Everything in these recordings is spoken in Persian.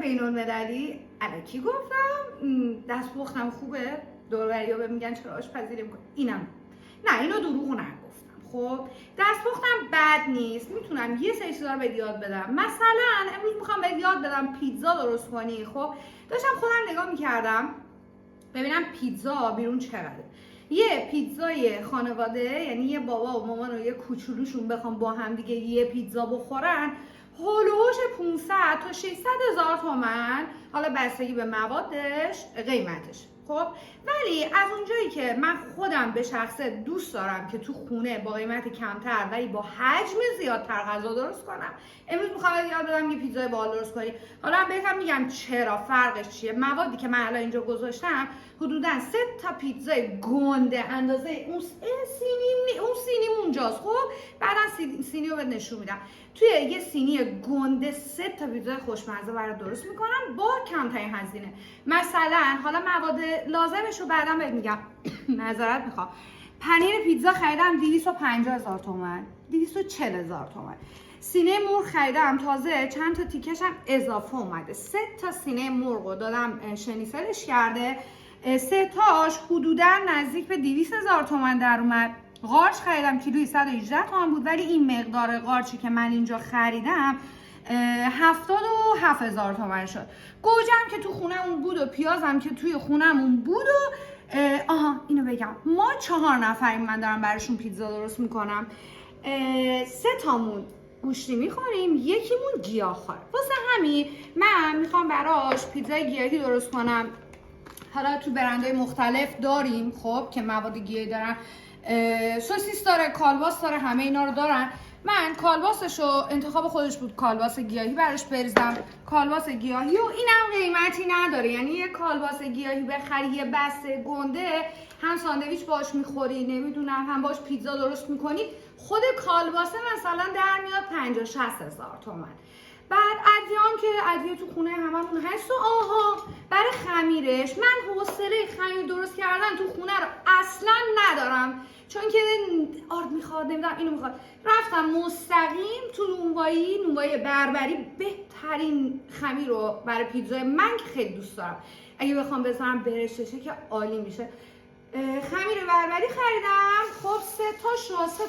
بین‌المللی الکی گفتم دست پختم خوبه، دوربری‌ها بهم میگن چرا آشپزی نمی‌کنی. اینم نه، اینو دروغ نگفتم. خب دست پختم بد نیست، میتونم یه سری چیزا رو بهت یاد بدم. مثلا امروز میخوام بهت یاد بدم پیتزا درست کنی. خب داشتم خودم نگاه میکردم ببینم پیتزا بیرون چقدره. یه پیتزای خانواده، یعنی یه بابا و مامان و یه کوچولوشون بخوام با هم دیگه یه پیتزا بخورن، هولوش 500 تا 600 هزار تومن، حالا بستگی به موادش قیمتش. خب ولی از اونجایی که من خودم به شخصه دوست دارم که تو خونه با قیمت کمتر ولی با حجم زیادتر غذا درست کنم، امروز میخوام یاد بدم یه پیتزای باحال درست کنی. حالا بهتم میگم چرا، فرقش چیه. موادی که من الان اینجا گذاشتم حدوداً 3 تا پیتزای گنده اندازه اون سینی اونجاست. خب بعداً سینی رو بهت نشون میدم. توی یه سینی گنده 3 تا پیتزای خوشمزه برات درست میکنم با کمترین هزینه. مثلا حالا مواد لازمش رو بعداً بهت میگم. معذرت میخوام. پنیر پیتزا خریدم 250,000 تومان، 240,000 تومان. سینه مرغ خریدم تازه، چند تا تیکش هم اضافه اومده. 3 تا سینه مرغ رو دادم شنیسلش کرده، 3 تاش حدوداً نزدیک به 200,000 تومان در اومد. قارچ خریدم کیلویی 118 تومان بود، ولی این مقدار قارچی که من اینجا خریدم 77,000 تومان شد. گوجم که تو خونمون بود و پیازم که توی خونمون بود و اینو بگم، ما 4 نفریم، من دارم براشون پیتزا درست میکنم. 3 تامون گوشتی میخوریم، یکیمون گیاهخواره. واسه همین من میخوام براش پیتزای گیاهی درست کنم. حالا تو برندهای مختلف داریم خب که مواد گیاهی دارن، سوسیس داره، کالباس داره، همه اینا رو دارن. من کالباسشو انتخاب خودش بود، کالباس گیاهی براش بریزم، کالباس گیاهی و اینم قیمتی نداره. یعنی یه کالباس گیاهی بخری یه بسته گنده، هم ساندویچ باش میخوری، نمیدونم هم باش پیتزا درست میکنی، خود کالباسه مثلا در میاد 50-60 هزار تومان. بعد ادویه‌ام که ادویه تو خونه هممون هست و برای خمیرش من حوصله خمیر درست کردن تو خونه رو اصلا ندارم، چون که آرد میخواد، نمیدونم اینو میخواد. رفتم مستقیم تو نونوایی بربری، بهترین خمیر رو برای پیتزای من که خیلی دوست دارم، اگه بخوام بذارم برشته که عالی میشه. خمیر بربری خریدم. خب 3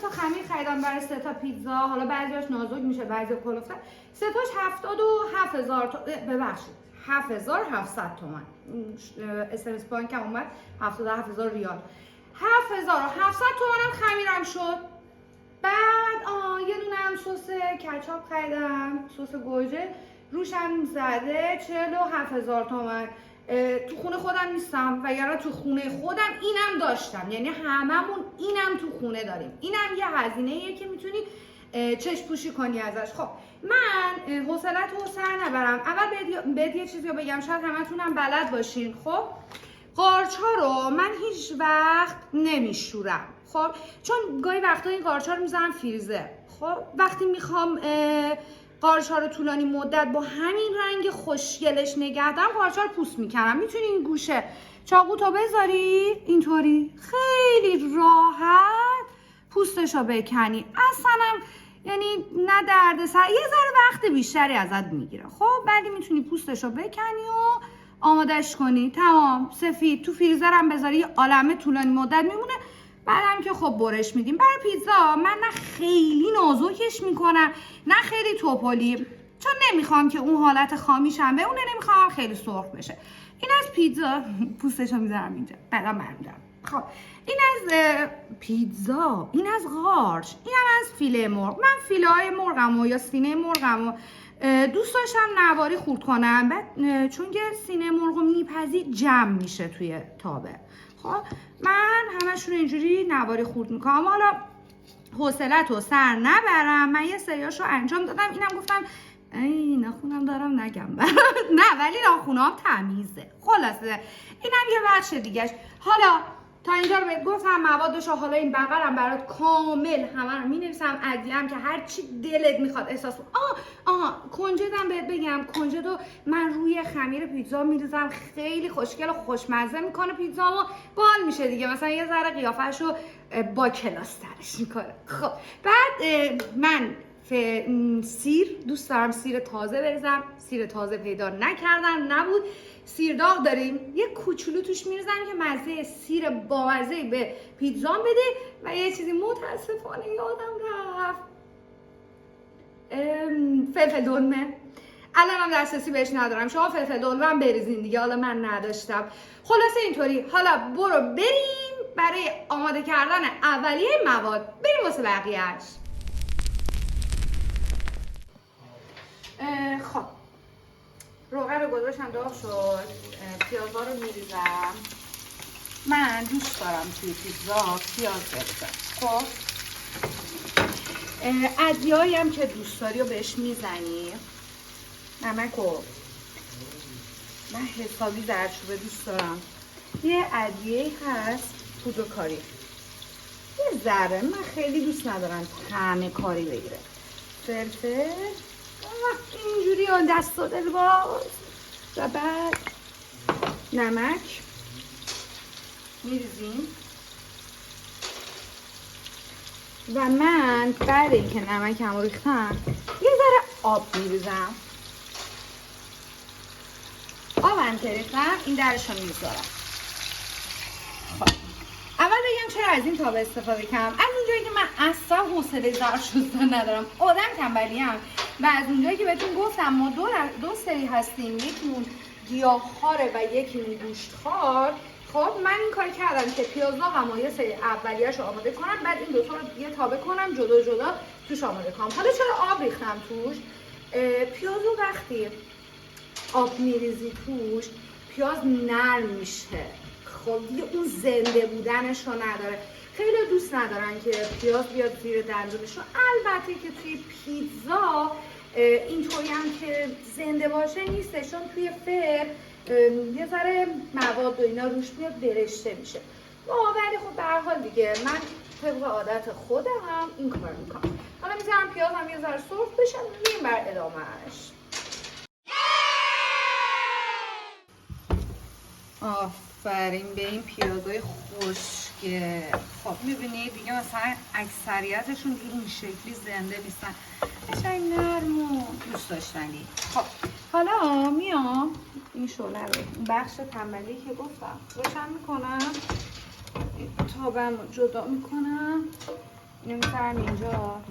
تا خمیر خریدم برای 3 تا پیتزا. حالا بعضیاش نازک میشه، بعضی کلفته. 3 تاش 77,000 ببخشید 7,700 تومان. اس بانکم اومد 77,000 ریال. 7,700 تومان هم خمیرم شد. بعد یه دونه هم سس کچاپ خریدم، سس گوجه روشم زده 47,000 تومان. تو خونه خودم نیستم وگرنه تو خونه خودم اینم داشتم، یعنی هممون اینم تو خونه داریم. اینم یه هزینه‌ایه که میتونی چشم پوشی کنی ازش. خب من حوصله‌تو سر نبرم، اول بهت یه چیزی رو بگم، شاید همتونم بلد باشین. خب قارچ‌ها رو من هیچ وقت نمیشورم، خب چون گاهی وقتا این قارچ‌ها رو میذارم فریزر. خب وقتی میخوام قارچ‌ها رو طولانی مدت با همین رنگ خوشگلش نگه دارم، قارچ‌ها رو پوست میکنم. میتونی این گوشه چاقوتو بذاری اینطوری خیلی راحت پوستش رو بکنی، اصلا یعنی نه دردسر، یه ذره وقت بیشتری ازت میگیره. خب بعدی میتونی پوستش رو بکنی و آمادش کنی، تمام سفید تو فریزر هم بذاری، یه عالمه طولانی مدت میمونه. بعدم که خب برش میدیم. برای پیتزا من نه خیلی نازکش میکنم نه خیلی توپلی، چون نمیخوام که اون حالت خامیشم به اونه، نمیخوام خیلی سرخ بشه. این از پیتزا. پوستشو میذارم اینجا، بعدم برمیدارم. خب این از پیتزا، این از قارچ، این هم از فیله مرغ. من فیله های مرغمو یا سینه مرغمو دوست داشتم نواری خورد کنم، بعد چون که سینه مرغو میپزی جمع میشه توی تابه. خب من همشون اینجوری نواری خورد میکنم. حالا حوصله‌تو سر نبرم، من یه سریاشو انجام دادم. اینم گفتم ای ناخونم دارم نگم نه ولی ناخونام تمیزه. خلاصه اینم یه بخش دیگهش. حالا تا اینجا رو بهت گفتم موادشو، حالا این بغلم برات کامل همه رو می‌نویسم، ادویه‌ام که هر چی دلت میخواد احساس کنجدم بهت بگم، کنجدو من روی خمیر پیتزا میریزم، خیلی خوشگل و خوشمزه میکنه پیتزامو، بال میشه دیگه، مثلا یه ذره قیافه‌شو با کلاس ترش میکنه. خب بعد من سیر دوست دارم سیر تازه بریزم. سیر تازه پیدا نکردم، نبود. سیر داغ داریم، یه کوچولو توش میریزم که مزه سیر بامزه به پیتزام بده. و یه چیزی متاسفانه یادم رفت، فلفل دلمه. الانم دسترسی بهش ندارم، شما فلفل دلمه هم بریزین دیگه، حالا من نداشتم. خلاصه اینطوری. حالا برو بریم برای آماده کردن اولیه مواد، بریم واسه بقیه‌اش. خب روغن رو گذاشتم داغ شد، پیازها رو میریزم. من دوست دارم توی پیتزا پیاز بریزم. خب ادویه‌ای هم که دوست داری رو بهش میزنی. نمک رو من حسابی زردچوبه دوست دارم. یه ادویه‌ای هست پودر کاری، یه ذره، من خیلی دوست ندارم طعم کاری بگیره. فلفل اینجوری آن دست و دل باز. و بعد نمک میریزیم. و من بعد اینکه نمکم رو ریختم یه ذره آب میریزم. آبم که ریختم این درش رو میذارم. خب اول بگم چرا از این تاب استفاده کردم. از اونجایی که من اصلا حوصله ظرف شستن ندارم، آدم تنبلیم. و از اونجایی که بهتون گفتم ما دو سری هستیم، یکیمون گیاهخواره و یکیمون گوشتخوار. خب من این کار کردم که پیازا هم یه سری اولیه‌اش رو آماده کنم، بعد این دوتا رو یه تابه کنم جدا جدا توش آماده کنم. حالا چرا آب ریختم توش؟ پیازو وقتی آب میریزی توش پیاز نرم میشه. خب دیگه اون زنده بودنش رو نداره. خیلی دوست ندارن که پیاز بیاد زیر دندونشون. البته که توی پیتزا اینطوری هم که زنده باشه نیستش، چون توی فر یه ذره مواد و اینا روش میاد برشته میشه. ولی خب به هر حال دیگه من طبق عادت خودم هم این کار میکنم. حالا میذارم پیاز هم یه ذره سرخ بشه، میریم بر ادامهش. آفرین به این پیازای خشکه. خب میبینید دیگه مثلا اکثریتشون این شکلی زنده نیستن، قشنگ نرم و دوست داشتنی. خب حالا میام این شعله رو، بخش تنبلی که گفتم روشن میکنم، تابم رو جدا میکنم، اینو میذارم اینجا.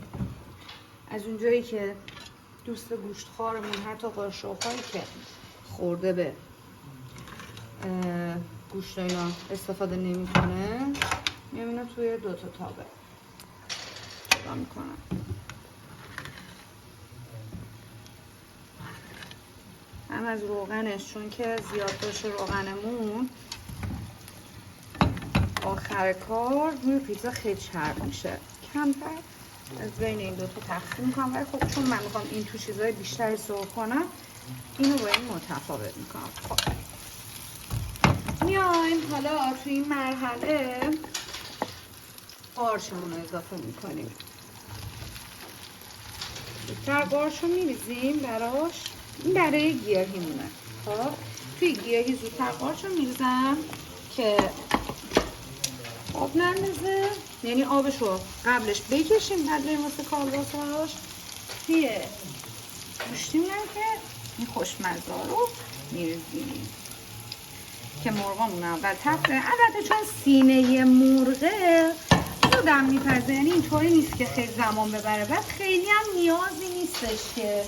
از اونجایی که دوست گوشتخوارمون حتی قاشق‌هایی که خورده به گوشت اینا استفاده نمیکنه، میام اینو توی دوتا تابه جدا میکنم. هم از روغنش، چون که زیاد باشه روغنمون آخر کار روی پیتزا خیلی چرب میشه. کمتر از بین این دوتا تقسیم میکنم، ولی خب چون من میخوام این تو چیزای بیشتری سرو کنم اینو با این متفاوت میکنم. خب میایم حالا توی این مرحله قارچمون رو اضافه میکنیم. بیشتر قارچ رو میریزیم براش، این برای گیاهیمونه. خب توی گیاهی زودتر قارچ رو میریزم که آب نندازه، یعنی آبش رو قبلش بکشیم بعد بریم واسه کالباساش. توی گوشتیم که این خوشمزه رو میریزیم که مرغامون اول تفته. البته چون سینه مرغه زودم میپزه، یعنی اینطوری نیست که خیلی زمان ببره. بعد خیلی هم نیازی نیستش که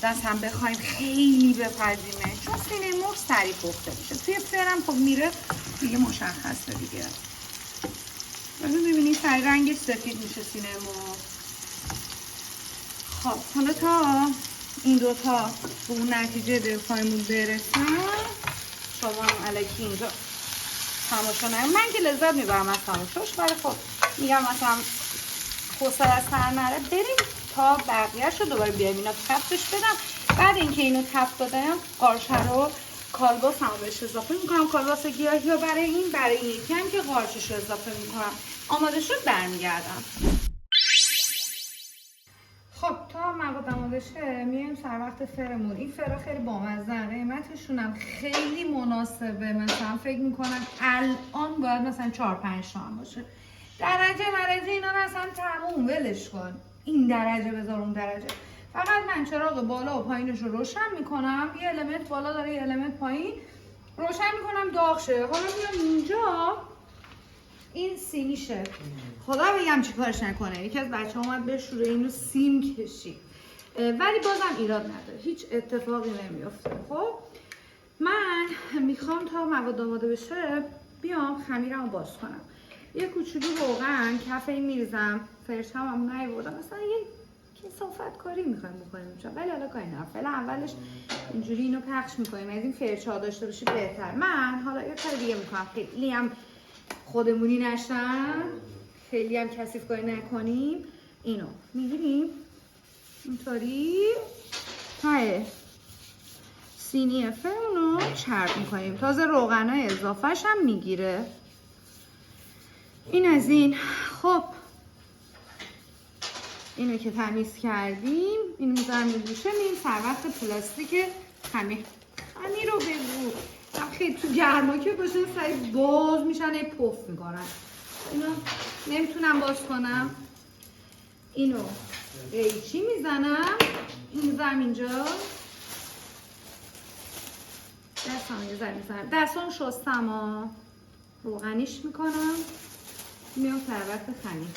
دستم بخوایم خیلی بپزیمه، چون سینه مرغ سریع پخته میشه. توی فرم خب میره دیگه مشخصه دیگه. ولی میبینید سریع رنگش سفید میشه سینه مرغ. خب حالا تا این دوتا به اون نتیجه دلخواهیمون برسن شما هم الکی اینجا تماشا نگم. من که لذت میبرم از تماشاش، ولی خب میگم مثلا حوصله از سر نره، بریم تا بقیه‌اش رو دوباره بیایم اینا تفتش بدم. بعد اینکه اینو تفت دادم قارچ رو کالباس هم بهش اضافه میکنم. کالباس گیاهی رو برای این یکی هم که قارچش رو اضافه میکنم. آماده شد برمیگردم. خب تا مواد آماده شه میایم سر وقت فرمون. این فرا خیلی بامزه، قیمتشون هم خیلی مناسبه. مثلا فکر میکنم الان باید مثلا 4-5 تومن باشه. درجه اینا رو اصلا تموم ولش کن. این درجه بذار اون درجه. فقط من چراغ بالا و پایینش رو روشن میکنم، یه المنت بالا داره یه المنت پایین، روشن میکنم داغ شه. حالا میام اینجا این سینیشه، خدا بگم چی کارش نکنه. یکی از بچه ها اومد بشوره اینو سیم کشید، ولی بازم ایراد نداره، هیچ اتفاقی نمیافته. خب من میخوام تا مواد آماده بشه بیام خمیرمو باز کنم. یه کوچولو روغن کف این میریزم، فرشم هم نیاوردم، مثلا یه کثافت کاری میخوایم بکنیم شد، ولی حالا کاری نه، فعلا اولش اینجوری اینو پخش میکنیم. از این فرچه ها داشته باشی بهتر. من حالا یه کار دیگه میکنم، خیلی هم خودمونی نشن، خیلی هم کثیف کاری نکنیم. اینو میگیریم اینطوری ته سینی فرمونو چرب میکنیم، تازه روغنای اضافهش هم میگیره. این از این. خب اینو که تمیز کردیم اینو میذارم یه گوشه. میریم سر وقت پلاستیک خمیر رو بگو خیلی تو گرما که باشن سریع باز میشن، پف میکنن. اینو نمیتونم باز کنم، اینو قیچی میزنم، این میذارم اینجا، دستم یه ذره میزنم، دستم شستم و روغنیش میکنم، میام سر وقت خمیر.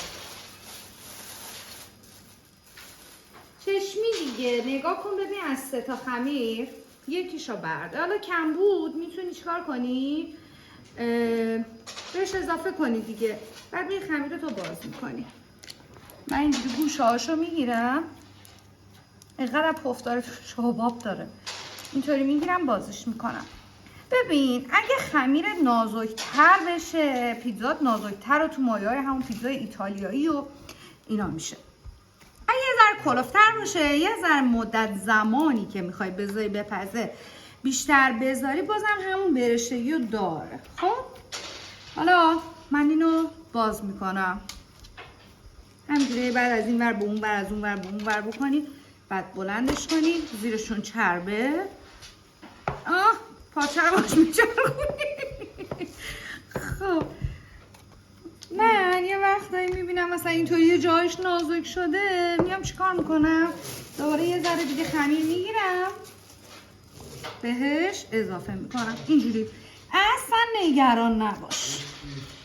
چشمی دیگه نگاه کن ببین، از 3 تا خمیر یکیشو برد. حالا کم بود میتونی چیکار کنی؟ بهش اضافه کنی دیگه. بعد این خمیر رو باز میکنی. من اینجوری گوشه هاشو میگیرم، اینقدر پف داره تو شباب داره، اینطوری میگیرم بازش میکنم. ببین اگه خمیر نازکتر بشه پیتزات نازکتر و تو مایه‌های همون پیتزای ایتالیایی و اینا میشه. اگه یه ذره کلوفتر باشه، یه ذره مدت زمانی که میخوای بذاری بپزه بیشتر بذاری، بازم همون برشتگی رو داره. خب حالا من اینو باز میکنم همینجوری، بعد از این ور به اون ور، از اون ور به اون ور بکنید، بعد بلندش کنید، زیرشون چربه. پاچه رو باش میچرخونید. خب من یه وقتایی میبینم مثلا اینطوری یه جایش نازک شده، میام چیکار میکنم؟ دوباره یه ذره دیگه خمیر میگیرم بهش اضافه میکنم. اینجوری اصلا نگران نباش،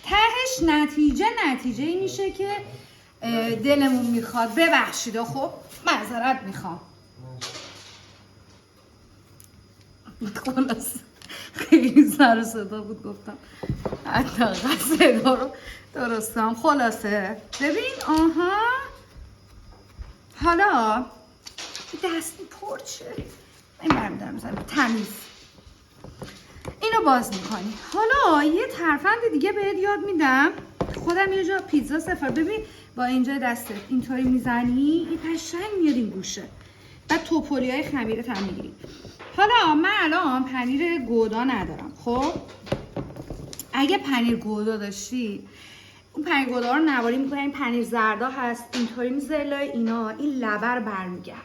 تهش نتیجه این میشه که دلمون میخواد. ببخشید خب معذرت میخوام. خلاص خیلی سر و صدا بود گفتم حداقل صدا رو درستم. خلاصه ببین حالا دست پرچه این برمیدارم میزنم تمیز، اینو باز میکنی. حالا یه ترفند دیگه بهت یاد میدم، خودم یه جا پیتزا سفر. ببین با اینجا دستت اینطوری میزنی، این قشنگ میاد این گوشه، بعد توپولی های خمیرت هم میگیری. حالا من الان پنیر گودا ندارم. خب اگه پنیر گودا داشتی اون پنیر گودا رو نواری میکنی، این پنیر زردا هست، اینطوری میذاری لای اینا، این لبه رو برمیگردونی.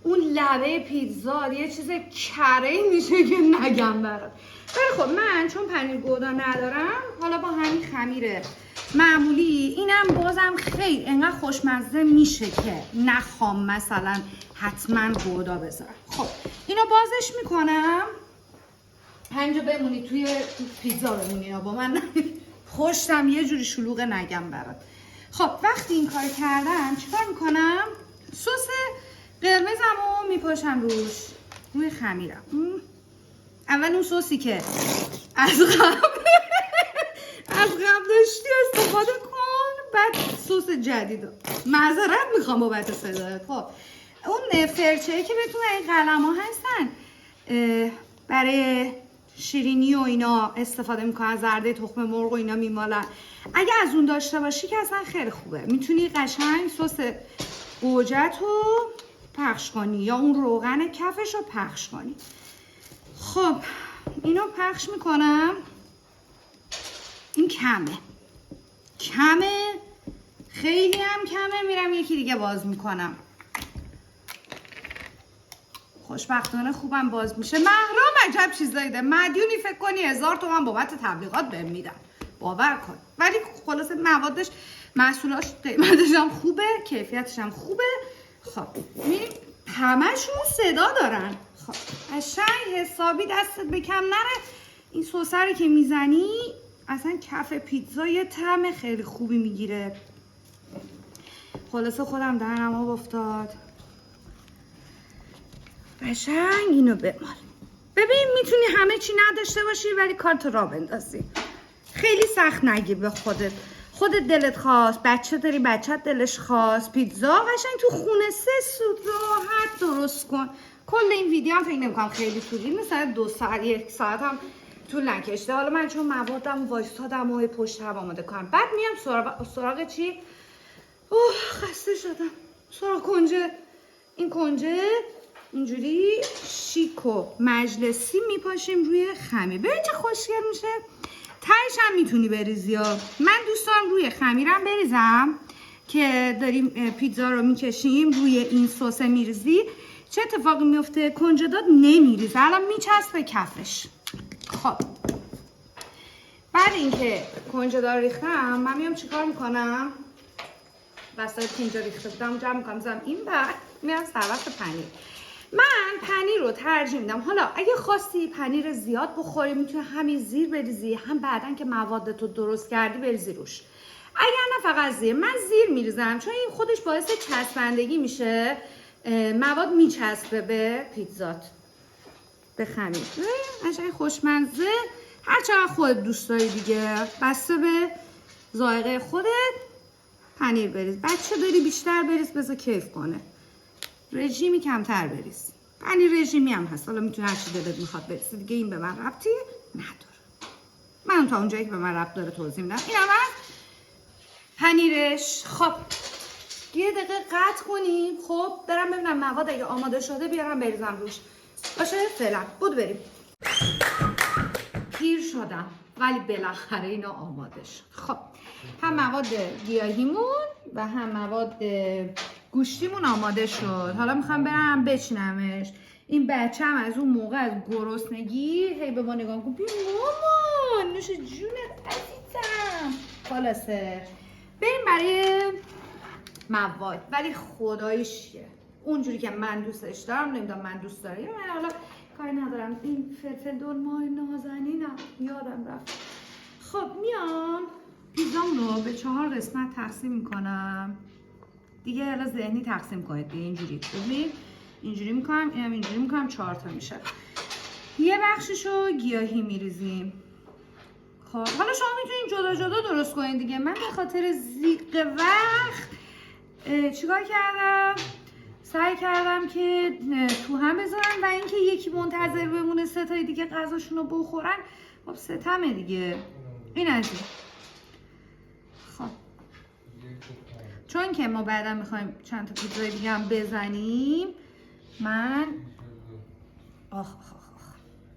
اون لبه پیتزا یه چیز کره میشه که نگم برات. ولی خب من چون پنیر گودا ندارم، حالا با همین خمیر معمولی اینم بازم خیلی انقدر خوشمزه میشه که نخوام مثلا حتما گودا بذارم. خب اینو بازش میکنم، همینجا بمونی توی پیتزا بمونی، با من خوشم یه جوری شلوغ نگم برات. خب وقتی این کار کردم چیکار میکنم؟ سس قرمزمو میپاشم روی خمیرم. اول اون سسی که از قبل داشتی استفاده کن، بعد سس جدید. معذرت میخوام بابت صدایت. خب اون فرچه‌ای که بتونه این قلم‌ها هستن برای شیرینی و اینا استفاده میکنن، زرده تخم مرغ و اینا میمالن، اگه از اون داشته باشی که اصلا خیلی خوبه. میتونی قشنگ سس گوجت رو پخش کنی یا اون روغن کفش رو پخش کنی. خب اینو پخش میکنم. این کمه خیلی هم کمه. میرم یکی دیگه باز میکنم. خوشبختانه خوبم باز میشه. محرم عجب چیزایی ده، مدیونی فکر کنی 1000 تومن بابت تبلیغات بهم میدن، باور کن. ولی خلاصه موادش محصولاش قیمتش هم خوبه، کیفیتش هم خوبه. خب می‌بینیم همه‌شون صدا دارن. خب قشنگ حسابی دستت به کم نره. این سوسه که میزنی اصلا کف پیتزا یه طعم خیلی خوبی میگیره. خلاصه خودم دهنم آب افتاد. قشنگ اینو بمال. ببین میتونی همه چی نداشته باشی ولی کارتو را بندازی. خیلی سخت نگیر به خودت دلت خواست، بچه داری بچت دلش خواست، پیتزا قشنگ تو خونه 3 سوت راحت درست کن. کل این ویدیو هم فکر نمی‌کنم خیلی طولانی، مثلا 2 ساعت 1 ساعت هم طول نکشته. حالا من چون موادم وایستادم و پشتم آماده کنم، بعد میام سراغ چی؟ اوه خسته شدم. سراغ کنجه. این کنجه اینجوری شیک و مجلسی میپاشیم روی خمیر. ببین چه خوشگل میشه. تهش هم میتونی بریزی ها. من دوست دارم روی خمیرم بریزم که داریم پیتزا رو میکشیم روی این سسه میریزی. چه اتفاقی میفته؟ کنجه داد نمیریزه، الان میچسبه کفش. خب بعد اینکه کنجه دار ریختم من میام چیکار میکنم؟ وسایل که اینجا ریخته بودم جمع میکنم میذارم این بعد میرم سر پنیر. من پنیر رو ترجیح میدم. حالا اگه خواستی پنیر زیاد بخوری میتونی همین زیر بریزی، هم بعدن که موادتو درست کردی بریزی روش. اگر نه فقط زیر. من زیر میریزم چون این خودش باعث چسبندگی میشه، مواد میچسبه به پیتزات، به خمیر. قشنگ خوشمزه. هر چقدر خودت دوست داری دیگه، بسته به ذائقه خودت. پنیر بریز. بچه داری بیشتر بریز بذار کیف کنه. رژیمی کمتر بریز. پنیر رژیمی هم هست، حالا میتونی هر چی دلت میخواد بریزی دیگه. این به من ربطی نداره. من تا اونجایی که به من ربط داره توضیح میدم. این هم پنیرش. خب یه دقیقه قطع کنیم. خب برم ببینم مواد اگه آماده شده بیارم بریزم روش. باشه فعلا بود بریم. پیر شدم ولی بالاخره اینا آماده شد. خب هم مواد گیاهیمون و هم مواد گوشتیمون آماده شد. حالا میخوام برم بچینمش. این بچه هم از اون موقع از گرسنگی هی به ما نگاه کن. بی مامان نوش جونت عزیزم. خلاصه بریم برای مواد. ولی خداییش اونجوری که من دوستش دارم نمیدونم من دوست دارم. من حالا کاری ندارم. این فلفل دلمای نازنینم یادم رفت. خب میام پیزام رو به 4 قسمت تقسیم میکنم دیگه. حالا ذهنی تقسیم کنید دیگه. اینجوری ببین اینجوری میکنم، اینم اینجوری میکنم، 4 تا میشه. یه بخششو گیاهی میریزیم. خب حالا شما میتونید جدا جدا درست کنید دیگه. من به خاطر زیق وقت چیکار کردم؟ سعی کردم که تو هم بذارم و اینکه یکی منتظر بمونه 3 تای دیگه غذاشون رو بخورن. خب ستمه دیگه. این از این. خب چون که ما بعدا میخوایم چند تا پیتزای دیگه هم بزنیم، من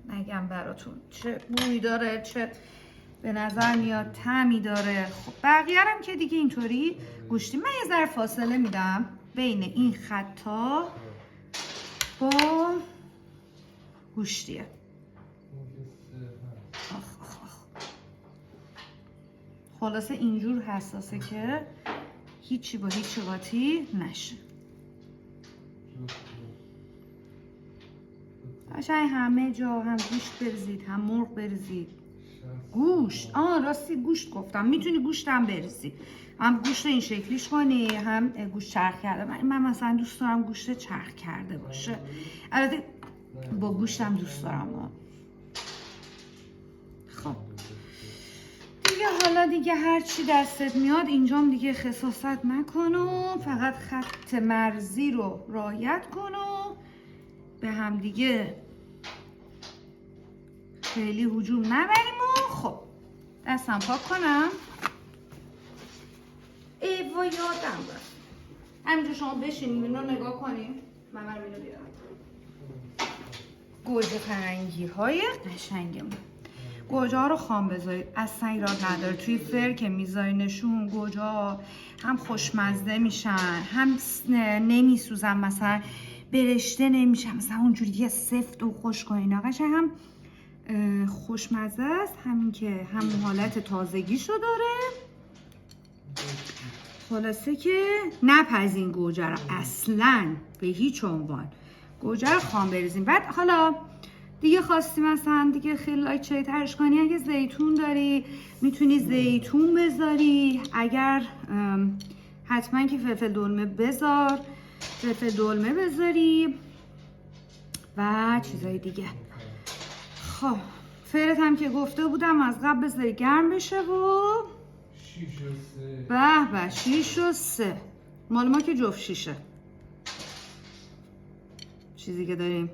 نگم براتون چه بوی داره، چه به نظر میاد طعمی داره. خب بقیه هم که دیگه اینطوری گوشتی. من یه ذره فاصله میدم بین این خطا با گوشتیه. خلاصه اینجور حساسه که هیچی با هیچی قاطی نشه. قشنگ همه جا هم گوشت بریزید، هم مرغ بریزید. گوشت، راستی گوشت گفتم، میتونی گوشت هم بریزی. هم گوشت این شکلیش کنی، هم گوشت چرخ کرده. من مثلا دوست دارم گوشت چرخ کرده باشه. البته با گوشت هم دوست دارم. خب دیگه حالا دیگه هر چی دستت میاد اینجام دیگه خساست نکن و فقط خط مرزی رو رعایت کن و به هم دیگه خیلی هجوم نبریم. و خب دستم پاک کنم. ایوا یادم رفت. همینجور شما بشینیم اینو نگاه کنیم. من اینو بیارم. گوجه فرنگی های قشنگمون. گوجه ها رو خام بذارید، اصلا ایراد نداره. توی فر که میذارینشون گوجه ها هم خوشمزه میشن، هم نمیسوزن، مثلا برشته نمیشن، مثلا اونجوری سفت و خشک و اینا. قشنگ هم خوشمزه است، همین که همون حالت تازگیشو داره. خلاصه که نپزین گوجه رو اصلا به هیچ عنوان. گوجه رو خام بریزیم. بعد حالا دیگه خواستی مثلا دیگه خیلی لایچه ترش کنی، اگه زیتون داری میتونی زیتون بذاری، اگر حتما که فلفل دلمه بذار، فلفل دلمه بذاری و چیزای دیگه. خب فرت هم که گفته بودم از قبل بذاری گرم بشه و 6 و 3 مال ما که جفت 6 چیزی که داریم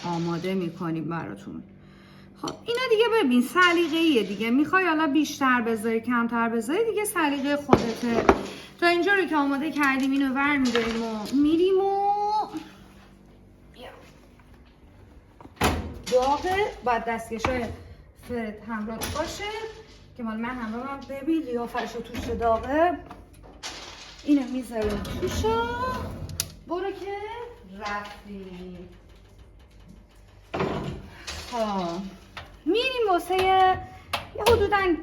آماده میکنیم براتون. خب اینا دیگه ببین سلیقه‌ایه دیگه، میخوای حالا بیشتر بذاری کمتر بذاری دیگه سلیقه خودته. تا اینجا رو که آماده کردیم اینو ور میداریم و میریم و داغه. باید دستکشای فرد همراه باشه که مال من همراه هم. ببین قیافش رو توش داغه. اینو میذاریم توشو. برو که رفتی. میریم واسه یه حدوداً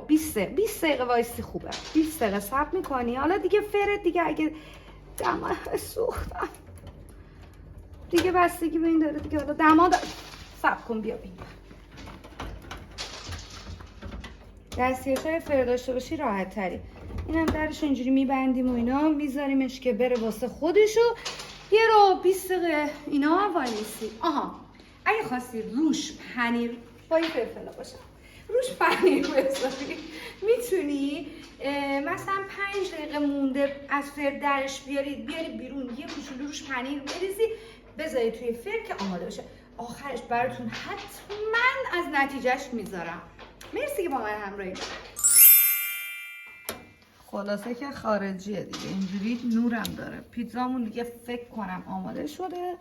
20 دقیقه وایسی خوبه. 20 دقیقه صبر میکنی. حالا دیگه فرد دیگه اگه دماغ سوختم دیگه بستگی به این داره دیگه. حالا دماغ صبر کن بیا بین. دستکشای فرد داشته باشی راحت تری. اینم درش اینجوری میبندیم و اینا میذاریمش که بره واسه خودشو. 20 دقیقه اینا وایسی. اگه خواستی روش پنیر با این فلفلا باشه روش پنیر بذاری میتونی مثلا 5 دقیقه مونده از فر درش بیاری بیرون، یه کوچولو روش پنیر بریزی بذاری توی فر که آماده بشه. آخرش براتون حتما از نتیجهش میذارم. مرسی که با من همراهی. خلاصه که خارجیه دیگه، اینجوری نورم داره. پیتزامون دیگه فکر کنم آماده شده.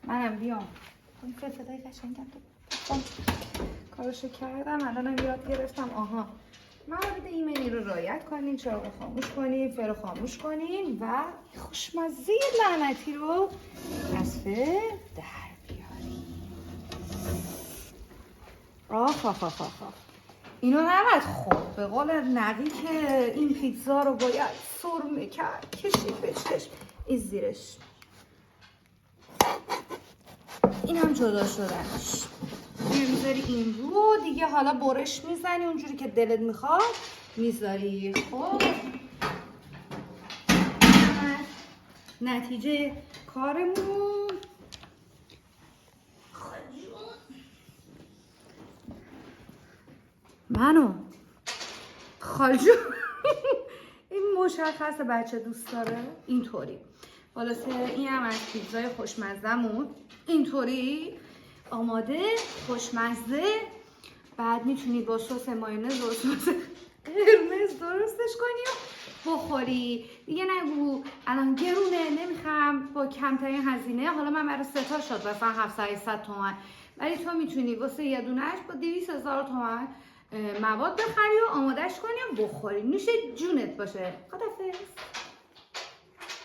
منم بیام این فلفلای قشنگم کارشو کردم. الانم یاد گرفتم موارد ایمنی رو رعایت کنین، چراغ خاموش کنین، فر خاموش کنین و خوشمزه لعنتی رو از فر در بیارین. اینو نباید خورد. به قول نقی که این پیتزا رو باید سرمه کرد، کشید بهش این زیرش. این هم جدا شدنش. میذاری این رو دیگه. حالا برش میزنی اونجوری که دلت میخواد میذاری. خب نتیجه کارمون منو خالجو این مشخصه بچه دوست داره اینطوری. خلاصه این هم از پیتزای خوشمزه‌مون اینطوری آماده خوشمزه. بعد میتونی با سس مایونز و سس قرمز درستش کنی و بخوری. دیگه نگو الان گرونه نمیخرم با کمترین هزینه. حالا من برای 3 تا شد مثلا 700 تومن، ولی تو میتونی واسه یه دونهش با 200,000 تومن مواد بخری و آمادهش کنی و بخوری. نوش جونت باشه. خدافظ.